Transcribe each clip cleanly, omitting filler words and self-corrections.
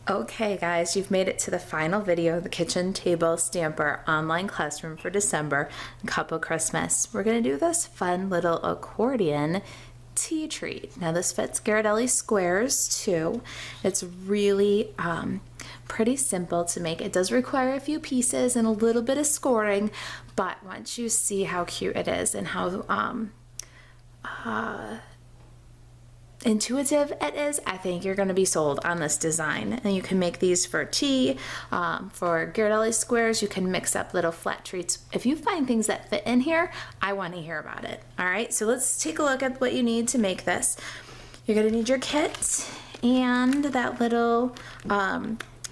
Okay guys, you've made it to the final video of the Kitchen Table Stamper online classroom for December, Couple Christmas. We're going to do this fun little accordion tea treat. Now this fits Ghirardelli squares too. It's really pretty simple to make. It does require a few pieces and a little bit of scoring, but once you see how cute it is and how intuitive it is, I think you're going to be sold on this design. And you can make these for tea, for Ghirardelli squares. You can mix up little flat treats. If you find things that fit in here, I want to hear about it. All right, so let's take a look at what you need to make this. You're going to need your kit and that little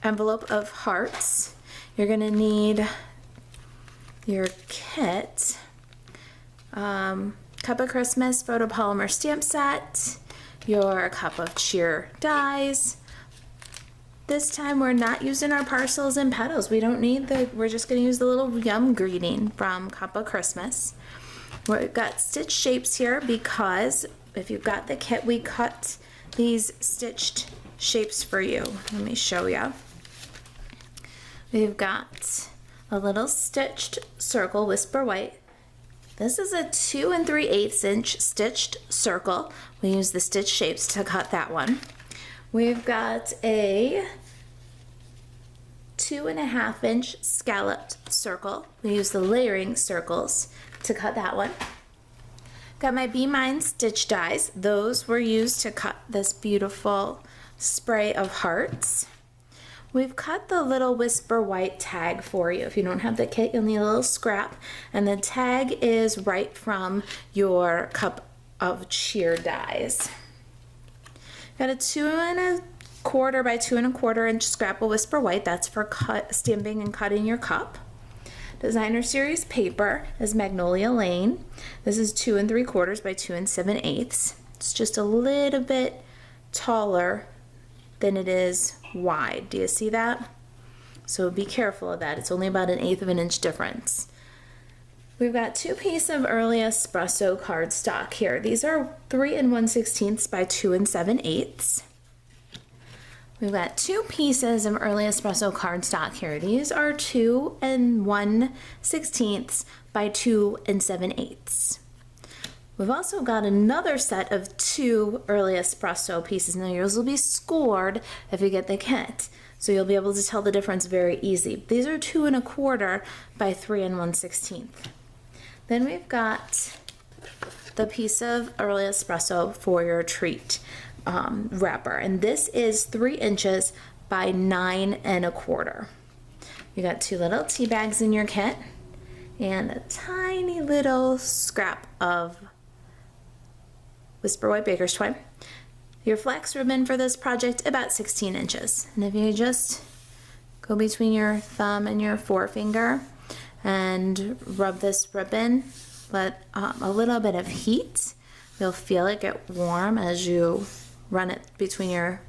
envelope of hearts. You're going to need your kit, Cup of Christmas photopolymer stamp set, your cup of cheer dies. This time we're not using our parcels and petals. We don't need we're just gonna use the little yum greeting from Cup of Christmas. We've got stitch shapes here because if you've got the kit, we cut these stitched shapes for you. Let me show you. We've got a little stitched circle, Whisper White. This is a 2 3/8 inch stitched circle. We use the stitch shapes to cut that one. We've got a 2 1/2 inch scalloped circle. We use the layering circles to cut that one. Got my Be Mine stitch dies. Those were used to cut this beautiful spray of hearts. We've cut the little Whisper White tag for you. If you don't have the kit, you'll need a little scrap. And the tag is right from your cup of cheer dies. Got a 2 1/4 by 2 1/4 inch scrap of Whisper White. That's for stamping and cutting your cup. Designer Series paper is Magnolia Lane. This is 2 3/4 by 2 7/8. It's just a little bit taller than it is wide. Do you see that? So be careful of that. It's only about 1/8 of an inch difference. We've got 2 pieces of early espresso cardstock here. These are 3 1/16 by 2 7/8. We've got 2 pieces of early espresso cardstock here. These are 2 1/16 by 2 7/8. We've also got another set of 2 early espresso pieces. Now yours will be scored if you get the kit, so you'll be able to tell the difference very easy. These are 2 1/4 by 3 1/16. Then we've got the piece of early espresso for your treat wrapper, and this is 3 inches by 9 1/4. You got 2 little tea bags in your kit and a tiny little scrap of Whisper White baker's twine. Your flax ribbon for this project, about 16 inches. And if you just go between your thumb and your forefinger and rub this ribbon, let a little bit of heat, you'll feel it get warm as you run it between your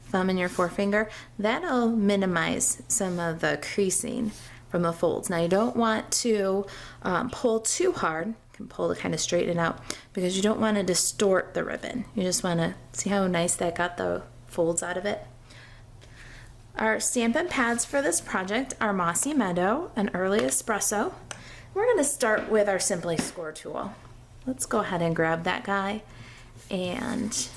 thumb and your forefinger. That'll minimize some of the creasing from the folds. Now you don't want to pull too hard. You can pull to kind of straighten it out because you don't want to distort the ribbon. You just want to see how nice that got the folds out of it. Our Stampin' Pads for this project are Mossy Meadow and Early Espresso. We're going to start with our Simply Score tool. Let's go ahead and grab that guy and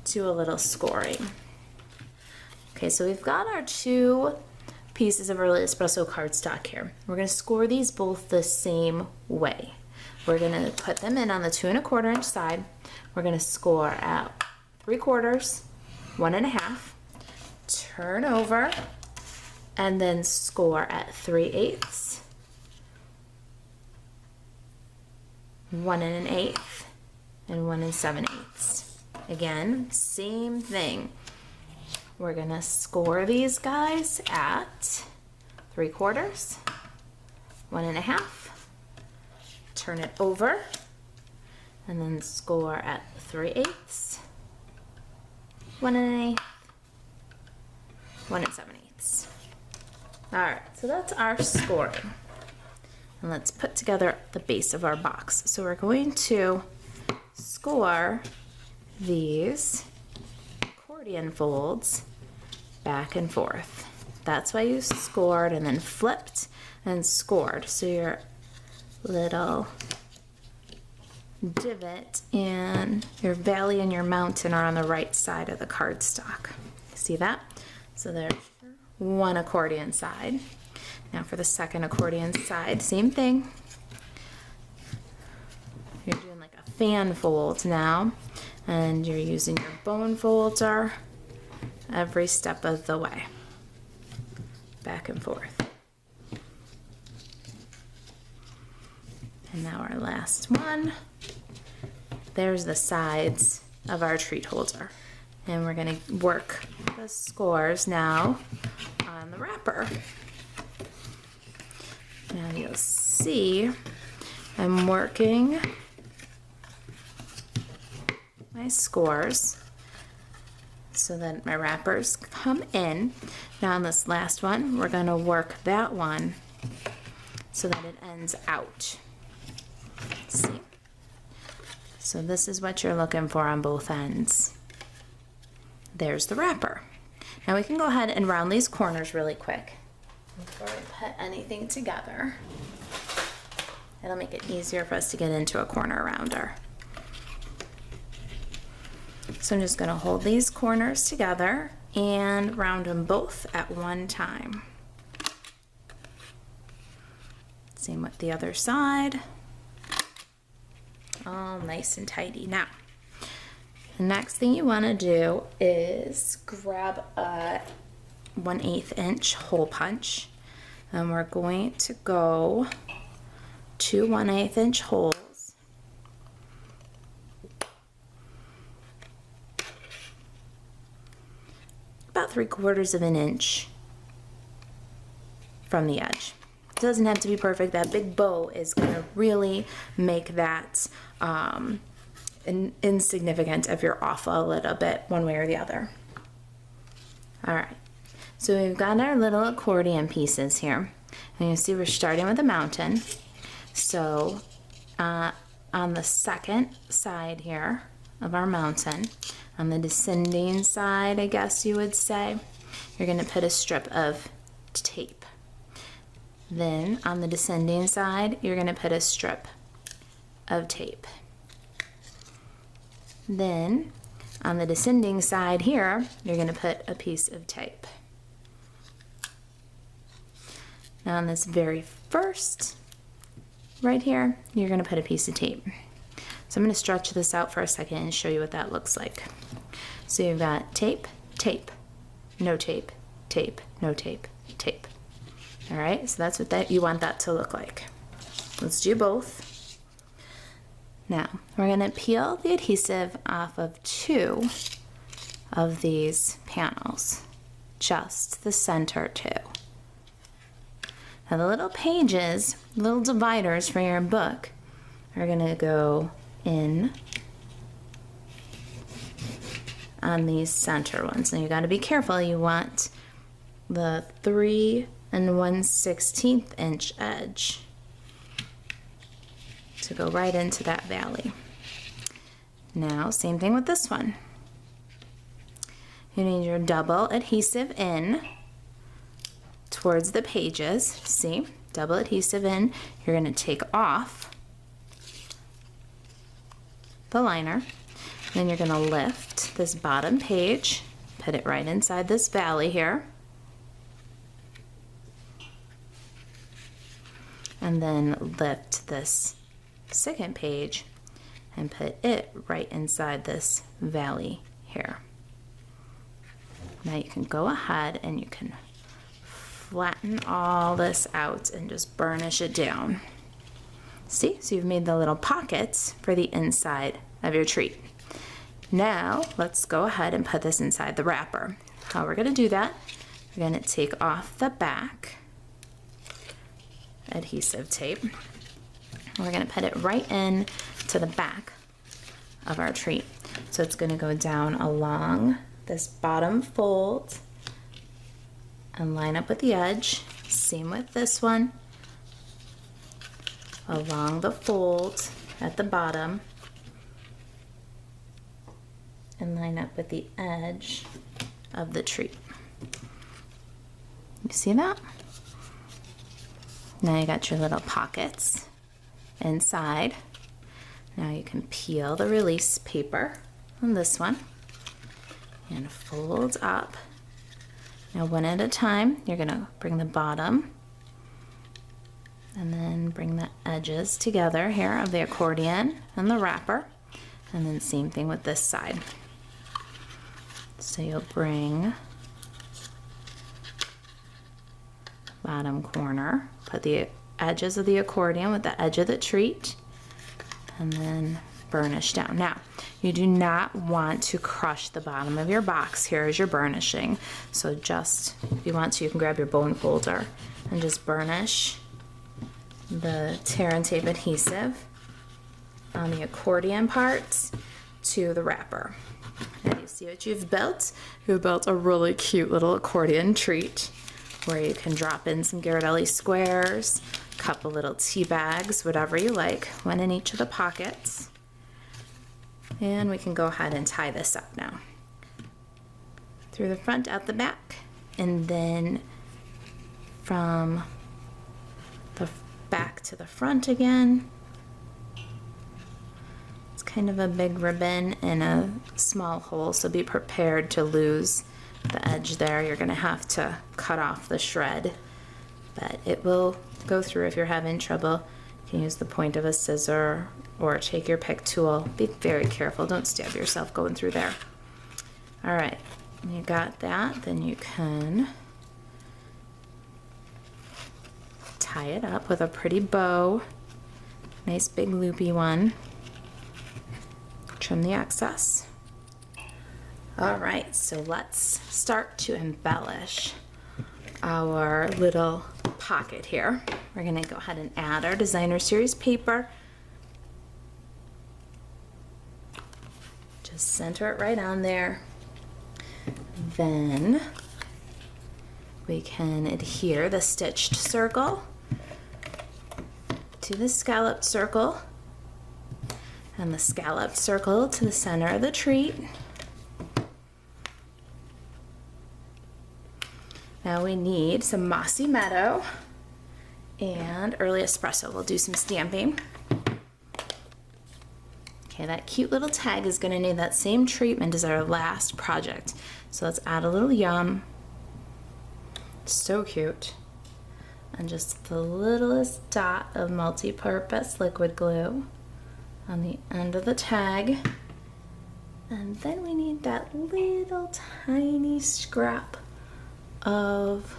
do a little scoring. Okay, so we've got our 2 pieces of early espresso cardstock here. We're going to score these both the same way. We're going to put them in on the 2 1/4 inch side. We're going to score at 3/4, 1 1/2, turn over, and then score at 3/8, 1 1/8, and 1 7/8. Again, same thing. We're gonna score these guys at 3/4, 1 1/2, turn it over, and then score at 3/8, 1 1/8, 1 7/8. All right, so that's our scoring. And let's put together the base of our box. So we're going to score these accordion folds back and forth. That's why you scored and then flipped and scored. So your little divot and your valley and your mountain are on the right side of the cardstock. See that? So there's one accordion side. Now for the second accordion side, same thing. You're doing like a fan fold now, and you're using your bone folder every step of the way, back and forth. And now our last one. There's the sides of our treat holder. And we're gonna work the scores now on the wrapper. Now you'll see I'm working my scores so that my wrappers come in. Now on this last one, we're gonna work that one so that it ends out. See? So this is what you're looking for on both ends. There's the wrapper. Now we can go ahead and round these corners really quick before we put anything together. It'll make it easier for us to get into a corner rounder. So I'm just gonna hold these corners together and round them both at one time. Same with the other side. All nice and tidy. Now, the next thing you want to do is grab a 1/8 inch hole punch, and we're going to go 2 1/8 inch holes. About 3/4 of an inch from the edge. It doesn't have to be perfect. That big bow is going to really make that insignificant if you're off a little bit one way or the other. All right, so we've got our little accordion pieces here, and you see we're starting with a mountain. So on the second side here of our mountain, on the descending side, I guess you would say, you're going to put a strip of tape. Then on the descending side, you're going to put a strip of tape. Then on the descending side here, you're going to put a piece of tape. Now on this very first, right here, you're going to put a piece of tape. So I'm going to stretch this out for a second and show you what that looks like. So you've got tape, tape, no tape, tape, no tape, tape. All right, so that's what you want that to look like. Let's do both. Now, we're going to peel the adhesive off of 2 of these panels, just the center 2. Now the little pages, little dividers for your book are going to go in on these center ones. Now you got to be careful. You want the 3 1/16 inch edge to go right into that valley. Now, same thing with this one. You need your double adhesive in towards the pages. See, double adhesive in. You're going to take off the liner. Then you're going to lift this bottom page, put it right inside this valley here. And then lift this second page and put it right inside this valley here. Now you can go ahead and you can flatten all this out and just burnish it down. See, so you've made the little pockets for the inside of your treat. Now let's go ahead and put this inside the wrapper. How we're going to do that, we're going to take off the back adhesive tape. We're going to put it right in to the back of our treat. So it's going to go down along this bottom fold and line up with the edge. Same with this one. Along the fold at the bottom and line up with the edge of the treat. You see that? Now you got your little pockets inside. Now you can peel the release paper on this one and fold up. Now one at a time, you're gonna bring the bottom and then bring the edges together here of the accordion and the wrapper, and then same thing with this side. So you'll bring bottom corner, put the edges of the accordion with the edge of the treat, and then burnish down. Now, you do not want to crush the bottom of your box here as you're burnishing. So just, if you want to, you can grab your bone folder and just burnish the tear and tape adhesive on the accordion parts to the wrapper. Now you see what you've built? You've built a really cute little accordion treat where you can drop in some Ghirardelli squares, a couple little tea bags, whatever you like, one in each of the pockets. And we can go ahead and tie this up now. Through the front, out the back, and then from the back to the front again. It's kind of a big ribbon and a small hole, so be prepared to lose the edge there. You're gonna have to cut off the shred, but it will go through if you're having trouble. You can use the point of a scissor or take your pick tool. Be very careful, don't stab yourself going through there. All right, you got that, then you can tie it up with a pretty bow, nice big loopy one. Trim the excess. All right, so let's start to embellish our little pocket here. We're gonna go ahead and add our designer series paper. Just center it right on there. Then we can adhere the stitched circle to the scalloped circle and the scalloped circle to the center of the treat. Now we need some Mossy Meadow and Early Espresso. We'll do some stamping. Okay, that cute little tag is gonna need that same treatment as our last project. So let's add a little yum. So cute. And just the littlest dot of multi-purpose liquid glue on the end of the tag. And then we need that little tiny scrap of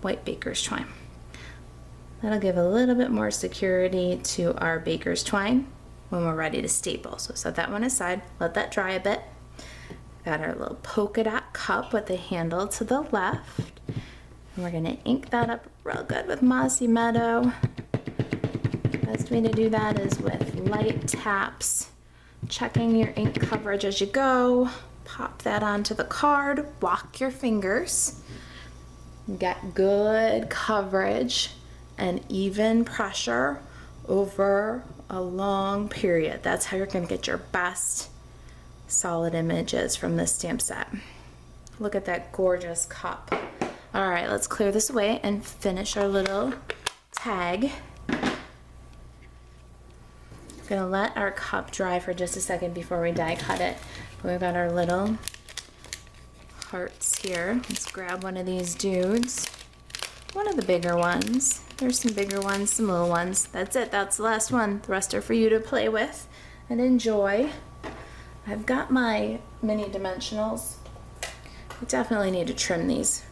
white baker's twine. That'll give a little bit more security to our baker's twine when we're ready to staple. So set that one aside, let that dry a bit. Got our little polka dot cup with the handle to the left. And we're gonna ink that up real good with Mossy Meadow. Best way to do that is with light taps, checking your ink coverage as you go. Pop that onto the card, walk your fingers. Get good coverage and even pressure over a long period. That's how you're gonna get your best solid images from this stamp set. Look at that gorgeous cup. All right, let's clear this away and finish our little tag. We're gonna let our cup dry for just a second before we die cut it. We've got our little hearts here. Let's grab one of these dudes. One of the bigger ones. There's some bigger ones, some little ones. That's it, that's the last one. The rest are for you to play with and enjoy. I've got my mini dimensionals. I definitely need to trim these.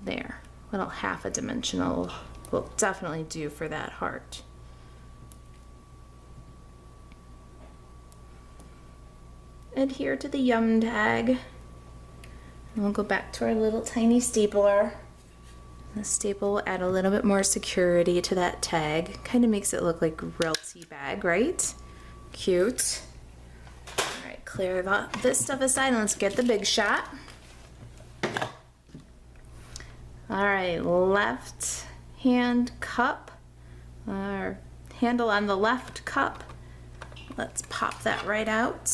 There, little half a dimensional will definitely do for that heart. Adhere to the yum tag. And we'll go back to our little tiny stapler. The staple will add a little bit more security to that tag. Kind of makes it look like a real tea bag, right? Cute. All right, clear this stuff aside and let's get the big shot. All right, left hand cup, our handle on the left cup. Let's pop that right out.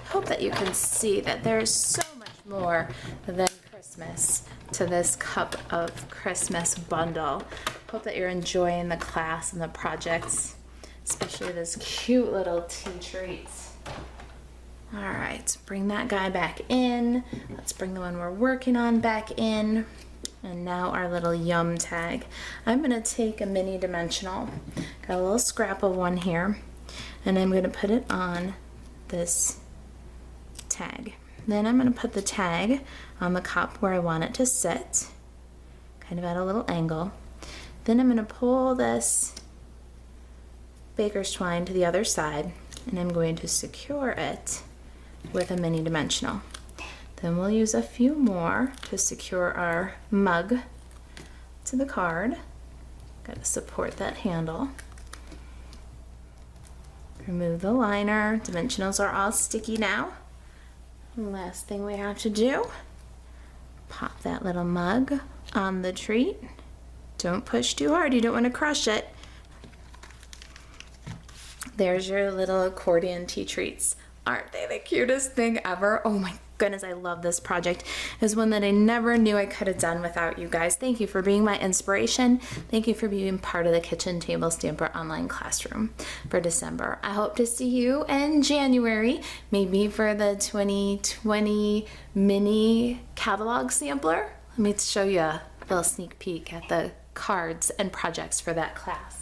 hope that you can see that there's so much more than Christmas to this cup of Christmas bundle. Hope that you're enjoying the class and the projects, especially this cute little tea treats. All right, bring that guy back in. Let's bring the one we're working on back in. And now our little yum tag. I'm gonna take a mini dimensional, got a little scrap of one here, and I'm gonna put it on this tag. Then I'm gonna put the tag on the cup where I want it to sit, kind of at a little angle. Then I'm gonna pull this baker's twine to the other side, and I'm going to secure it with a mini dimensional. Then we'll use a few more to secure our mug to the card. Got to support that handle. Remove the liner. Dimensionals are all sticky now. Last thing we have to do, pop that little mug on the treat. Don't push too hard, you don't want to crush it. There's your little accordion tea treats. Aren't they the cutest thing ever? Oh my goodness, I love this project. It's one that I never knew I could have done without you guys. Thank you for being my inspiration. Thank you for being part of the Kitchen Table Stamper online classroom for December. I hope to see you in January, maybe for the 2020 mini catalog sampler. Let me show you a little sneak peek at the cards and projects for that class.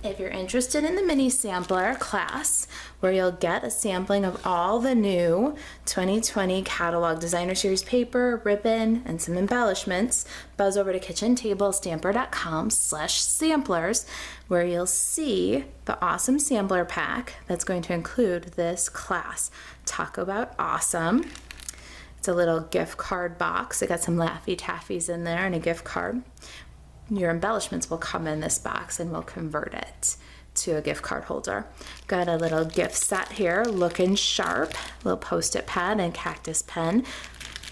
If you're interested in the mini sampler class, where you'll get a sampling of all the new 2020 catalog designer series paper, ribbon, and some embellishments, buzz over to kitchentablestamper.com/samplers, where you'll see the awesome sampler pack that's going to include this class. Talk about awesome. It's a little gift card box. It got some Laffy Taffies in there and a gift card. Your embellishments will come in this box and we'll convert it to a gift card holder. Got a little gift set here, looking sharp, little post-it pad and cactus pen.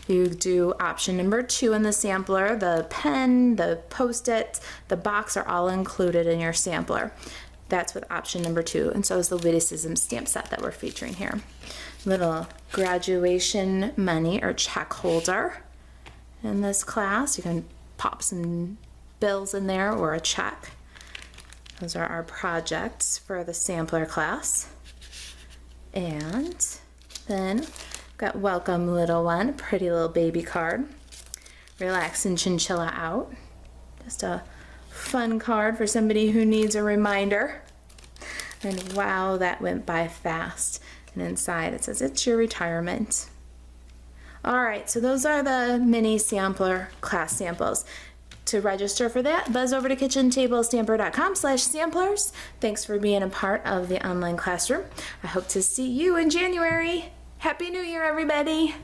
You do option number 2 in the sampler. The pen, the post-it, the box are all included in your sampler. That's with option number 2, and so is the witticism stamp set that we're featuring here. Little graduation money or check holder in this class. You can pop some bills in there or a check. Those are our projects for the sampler class. And then got welcome little one, pretty little baby card. Relax and chinchilla out. Just a fun card for somebody who needs a reminder. And wow, that went by fast. And inside it says it's your retirement. All right, so those are the mini sampler class samples. To register for that, buzz over to kitchentablestamper.com/samplers. Thanks for being a part of the online classroom. I hope to see you in January. Happy New Year, everybody.